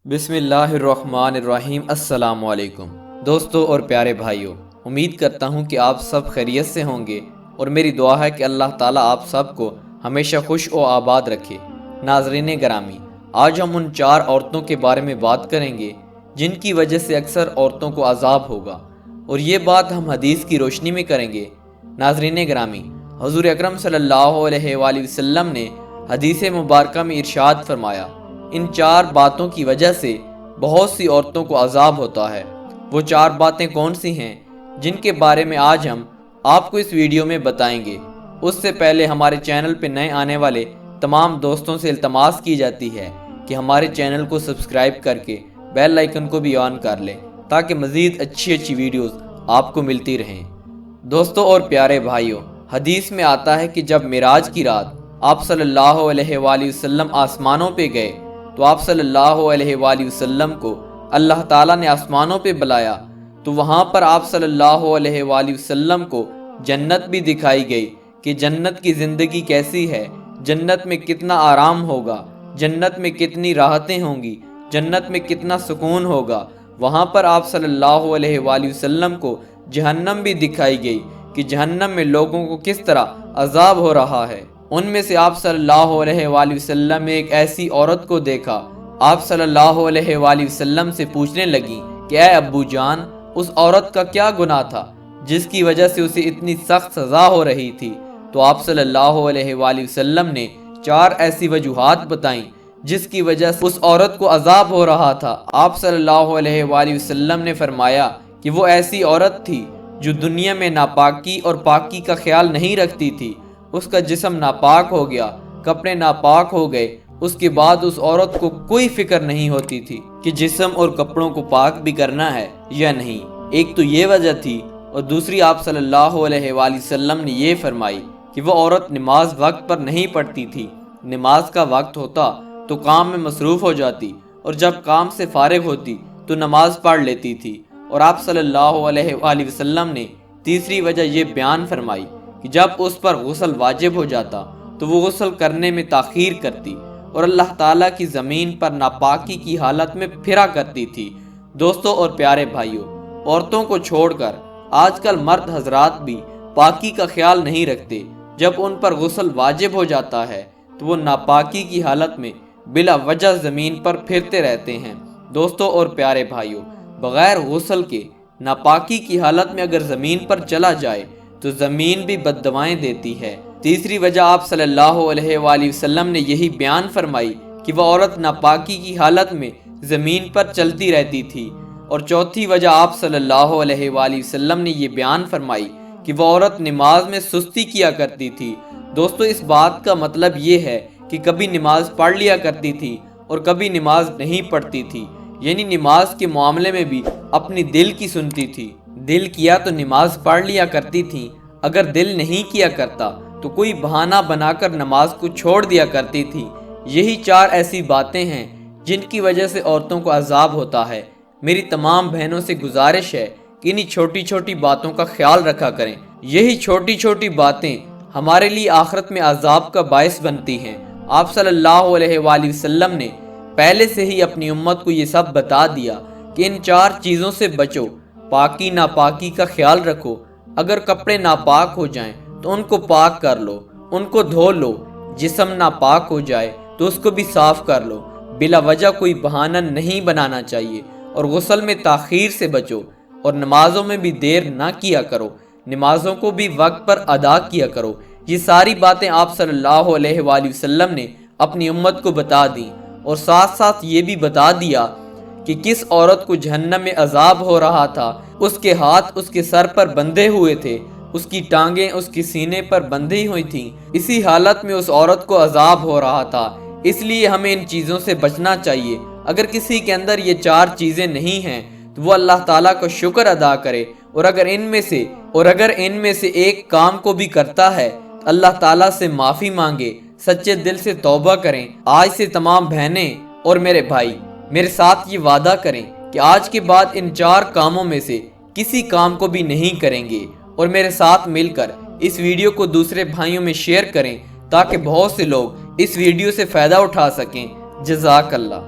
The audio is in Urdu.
بسم اللہ الرحمن الرحیم۔ السلام علیکم دوستو اور پیارے بھائیوں، امید کرتا ہوں کہ آپ سب خیریت سے ہوں گے اور میری دعا ہے کہ اللہ تعالیٰ آپ سب کو ہمیشہ خوش و آباد رکھے۔ ناظرین گرامی، آج ہم ان 4 عورتوں کے بارے میں بات کریں گے جن کی وجہ سے اکثر عورتوں کو عذاب ہوگا، اور یہ بات ہم حدیث کی روشنی میں کریں گے۔ ناظرین گرامی، حضور اکرم صلی اللہ علیہ وآلہ وسلم نے حدیث مبارکہ میں ارشاد فرمایا، ان 4 باتوں کی وجہ سے بہت سی عورتوں کو عذاب ہوتا ہے۔ وہ 4 باتیں کون سی ہیں جن کے بارے میں آج ہم آپ کو اس ویڈیو میں بتائیں گے؟ اس سے پہلے ہمارے چینل پہ نئے آنے والے تمام دوستوں سے التماس کی جاتی ہے کہ ہمارے چینل کو سبسکرائب کر کے بیل آئیکن کو بھی آن کر لیں تاکہ مزید اچھی ویڈیوز آپ کو ملتی رہیں۔ دوستوں اور پیارے بھائیوں، حدیث میں آتا ہے کہ جب معراج کی رات آپ صلی اللہ علیہ وآلہ وسلم آسمانوں پہ گئے تو آپ صلی اللہ علیہ وآلہ وسلم کو اللہ تعالیٰ نے آسمانوں پہ بلایا، تو وہاں پر آپ صلی اللہ علیہ وآلہ وسلم کو جنت بھی دکھائی گئی کہ جنت کی زندگی کیسی ہے، جنت میں کتنا آرام ہوگا، جنت میں کتنی راحتیں ہوں گی، جنت میں کتنا سکون ہوگا۔ وہاں پر آپ صلی اللہ علیہ وآلہ وسلم کو جہنم بھی دکھائی گئی کہ جہنم میں لوگوں کو کس طرح عذاب ہو رہا ہے۔ ان میں سے آپ صلی اللہ علیہ وآلہ وسلم نے ایک ایسی عورت کو دیکھا، آپ صلی اللہ علیہ وآلہ وسلم سے پوچھنے لگی کہ اے ابو جان، اس عورت کا کیا گناہ تھا جس کی وجہ سے اسے اتنی سخت سزا ہو رہی تھی؟ تو آپ صلی اللہ علیہ وآلہ وسلم نے 4 ایسی وجوہات بتائیں جس کی وجہ سے اس عورت کو عذاب ہو رہا تھا۔ آپ صلی اللہ علیہ وآلہ وسلم نے فرمایا کہ وہ ایسی عورت تھی جو دنیا میں ناپاکی اور پاکی کا خیال نہیں رکھتی تھی، اس کا جسم ناپاک ہو گیا، کپڑے ناپاک ہو گئے، اس کے بعد اس عورت کو کوئی فکر نہیں ہوتی تھی کہ جسم اور کپڑوں کو پاک بھی کرنا ہے یا نہیں۔ ایک تو یہ وجہ تھی، اور دوسری آپ صلی اللہ علیہ وآلہ وسلم نے یہ فرمائی کہ وہ عورت نماز وقت پر نہیں پڑھتی تھی۔ نماز کا وقت ہوتا تو کام میں مصروف ہو جاتی، اور جب کام سے فارغ ہوتی تو نماز پڑھ لیتی تھی۔ اور آپ صلی اللہ علیہ وآلہ وسلم نے تیسری وجہ یہ بیان فرمائی کہ جب اس پر غسل واجب ہو جاتا تو وہ غسل کرنے میں تاخیر کرتی اور اللہ تعالیٰ کی زمین پر ناپاکی کی حالت میں پھرا کرتی تھی۔ دوستوں اور پیارے بھائیوں، عورتوں کو چھوڑ کر آج کل مرد حضرات بھی پاکی کا خیال نہیں رکھتے۔ جب ان پر غسل واجب ہو جاتا ہے تو وہ ناپاکی کی حالت میں بلا وجہ زمین پر پھرتے رہتے ہیں۔ دوستوں اور پیارے بھائیوں، بغیر غسل کے ناپاکی کی حالت میں اگر زمین پر چلا جائے تو زمین بھی بددعائیں دیتی ہے۔ تیسری وجہ آپ صلی اللہ علیہ وآلہ وسلم نے یہی بیان فرمائی کہ وہ عورت ناپاکی کی حالت میں زمین پر چلتی رہتی تھی۔ اور چوتھی وجہ آپ صلی اللہ علیہ وآلہ وسلم نے یہ بیان فرمائی کہ وہ عورت نماز میں سستی کیا کرتی تھی۔ دوستو، اس بات کا مطلب یہ ہے کہ کبھی نماز پڑھ لیا کرتی تھی اور کبھی نماز نہیں پڑھتی تھی، یعنی نماز کے معاملے میں بھی اپنی دل کی سنتی تھی۔ دل کیا تو نماز پڑھ لیا کرتی تھی، اگر دل نہیں کیا کرتا تو کوئی بہانہ بنا کر نماز کو چھوڑ دیا کرتی تھی۔ یہی 4 ایسی باتیں ہیں جن کی وجہ سے عورتوں کو عذاب ہوتا ہے۔ میری تمام بہنوں سے گزارش ہے کہ انہی چھوٹی باتوں کا خیال رکھا کریں۔ یہی چھوٹی باتیں ہمارے لیے آخرت میں عذاب کا باعث بنتی ہیں۔ آپ صلی اللہ علیہ وآلہ وسلم نے پہلے سے ہی اپنی امت کو یہ سب بتا دیا کہ ان 4 چیزوں سے بچو، پاکی ناپاکی کا خیال رکھو۔ اگر کپڑے ناپاک ہو جائیں تو ان کو پاک کر لو، ان کو دھو لو۔ جسم ناپاک ہو جائے تو اس کو بھی صاف کر لو۔ بلا وجہ کوئی بہانہ نہیں بنانا چاہیے، اور غسل میں تاخیر سے بچو، اور نمازوں میں بھی دیر نہ کیا کرو، نمازوں کو بھی وقت پر ادا کیا کرو۔ یہ ساری باتیں آپ صلی اللہ علیہ وآلہ وسلم نے اپنی امت کو بتا دیں، اور ساتھ یہ بھی بتا دیا کہ کس عورت کو جہنم میں عذاب ہو رہا تھا۔ اس کے ہاتھ اس کے سر پر بندھے ہوئے تھے، اس کی ٹانگیں اس کے سینے پر بندھی ہوئی تھیں، اسی حالت میں اس عورت کو عذاب ہو رہا تھا۔ اس لیے ہمیں ان چیزوں سے بچنا چاہیے۔ اگر کسی کے اندر یہ 4 چیزیں نہیں ہیں تو وہ اللہ تعالیٰ کا شکر ادا کرے، اور اگر ان میں سے ایک کام کو بھی کرتا ہے تو اللہ تعالیٰ سے معافی مانگے، سچے دل سے توبہ کریں۔ آج سے تمام بہنیں اور میرے بھائی میرے ساتھ یہ وعدہ کریں کہ آج کے بعد ان 4 کاموں میں سے کسی کام کو بھی نہیں کریں گے، اور میرے ساتھ مل کر اس ویڈیو کو دوسرے بھائیوں میں شیئر کریں تاکہ بہت سے لوگ اس ویڈیو سے فائدہ اٹھا سکیں۔ جزاک اللہ۔